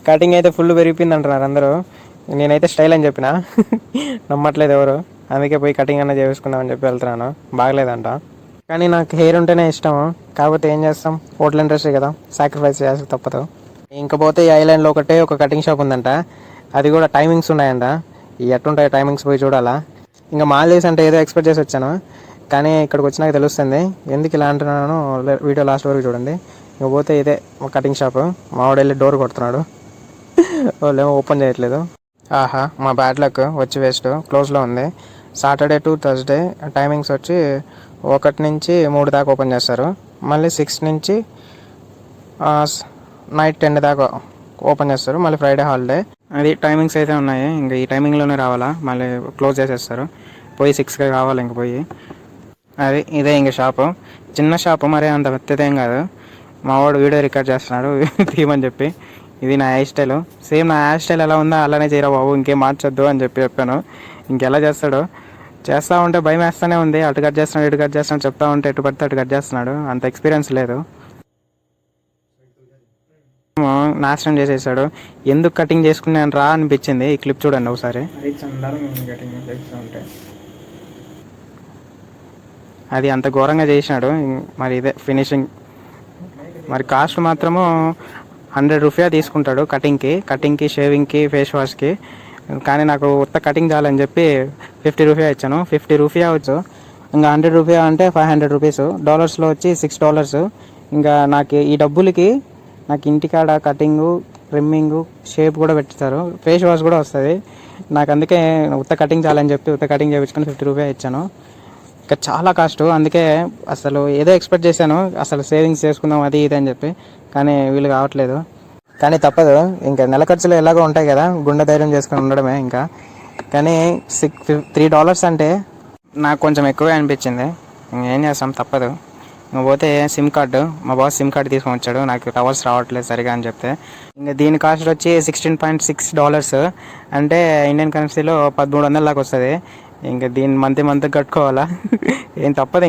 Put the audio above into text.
Cutting అయితే full పెరిగిపోయింది అంటున్నారు అందరూ. నేనైతే స్టైల్ అని చెప్పిన నమ్మట్లేదు ఎవరు. అందుకే పోయి కటింగ్ అన్న చేసుకుందామని చెప్పి వెళ్తున్నాను. బాగలేదంట. కానీ నాకు హెయిర్ ఉంటేనే ఇష్టం. కాకపోతే ఏం చేస్తాం, హోటల్ ఇండస్ట్రీ కదా, సాక్రిఫైస్ చేయాల్సి తప్పదు. ఇంకపోతే ఈ ఐలాండ్లో ఒకటే ఒక కటింగ్ షాప్ ఉందంట. అది కూడా టైమింగ్స్ ఉన్నాయంట. ఎట్లుంటాయి టైమింగ్స్ పోయి చూడాలా. ఇంకా మాల్దీవ్స్ అంటే ఏదో ఎక్స్పెక్ట్ చేసి వచ్చాను, కానీ ఇక్కడికి వచ్చినాక తెలుస్తుంది ఎందుకు ఇలా అంటున్నాను. వీడియో లాస్ట్ వరకు చూడండి. ఇంకపోతే ఇదే కటింగ్ షాప్. మావాడు వెళ్ళి డోర్ కొడుతున్నాడు, వాళ్ళు ఏమో ఓపెన్ చేయట్లేదు. ఆహా, మా బ్యాడ్ లక్ వచ్చి వేస్ట్, క్లోజ్లో ఉంది. సాటర్డే టు థర్స్డే టైమింగ్స్ వచ్చి 1 నుంచి 3 దాకా ఓపెన్ చేస్తారు. మళ్ళీ 6 నుంచి నైట్ 10 దాకా ఓపెన్ చేస్తారు. మళ్ళీ ఫ్రైడే హాలిడే. అది టైమింగ్స్ అయితే ఉన్నాయి. ఇంకా ఈ టైమింగ్లోనే రావాలా, మళ్ళీ క్లోజ్ చేసేస్తారు. పోయి 6కి కావాలి ఇంక పోయి. అది ఇదే ఇంక షాపు, చిన్న షాపు, మరి అంత పెద్దదేం కాదు. మా వాడు వీడియో రికార్డ్ చేస్తున్నాడు తీయమని చెప్పి. ఇది నా హెయిర్ స్టైల్, సేమ్ నా హెయిర్ స్టైల్ ఎలా ఉందో అలానే చేయరా బాబు, ఇంకేం మార్చొద్దు అని చెప్పాను. ఇంకెలా చేస్తాడు, చేస్తూ ఉంటే భయం వేస్తూనే ఉంది. అటు కట్ చేస్తున్నాడు, ఇటు కట్ చేస్తున్నాడు, చెప్తా ఉంటే ఎటు పడితే అటు కట్ చేస్తున్నాడు. అంత ఎక్స్పీరియన్స్ లేదు. నాశనం చేసేసాడు. ఎందుకు కటింగ్ చేసుకున్నాను రా అనిపించింది. ఈ క్లిప్ చూడండి ఒకసారి. అది అంత ఘోరంగా చేసినాడు. మరి ఇదే ఫినిషింగ్. మరి కాస్ట్ మాత్రము 100 రూపాయ తీసుకుంటాడు కటింగ్కి, షేవింగ్కి, ఫేస్ వాష్కి. కానీ నాకు ఉత్త కటింగ్ చాలని చెప్పి 50 రూపాయ ఇచ్చాను. 50 రూపాయ వచ్చు. ఇంకా 100 రూపాయ అంటే 500 రూపీస్. డాలర్స్లో వచ్చి $6. ఇంకా నాకు ఈ డబ్బులకి నాకు ఇంటికాడ కటింగు, ట్రిమ్మింగు, షేప్ కూడా పెట్టిస్తారు, ఫేస్ వాష్ కూడా వస్తుంది నాకు. అందుకే ఉత్త కటింగ్ చాలని చెప్పి ఉత్త కటింగ్ చేయించుకొని 50 రూపాయ ఇచ్చాను. ఇంకా చాలా కాస్ట్. అందుకే అసలు ఏదో ఎక్స్పెక్ట్ చేశాను, అసలు సేవింగ్స్ చేసుకుందాం అది ఇది అని చెప్పి. కానీ వీళ్ళు కావట్లేదు. కానీ తప్పదు, ఇంకా నెల ఖర్చులు ఎలాగో ఉంటాయి కదా, గుండె ధైర్యం చేసుకుని ఉండడమే ఇంకా. కానీ $3 అంటే నాకు కొంచెం ఎక్కువే అనిపించింది. ఇంకేం చేస్తాం, తప్పదు. ఇంకా పోతే సిమ్ కార్డు, మా బాస్ సిమ్ కార్డు తీసుకొని వచ్చాడు. నాకు టవర్స్ రావట్లేదు సరిగా అని చెప్తే. ఇంకా దీని కాస్ట్ వచ్చి $16.6, అంటే ఇండియన్ కరెన్సీలో 1300 దాకా వస్తుంది. ఇంకా దీన్ని మంత్ కట్టుకోవాలా, ఏం తప్పదు.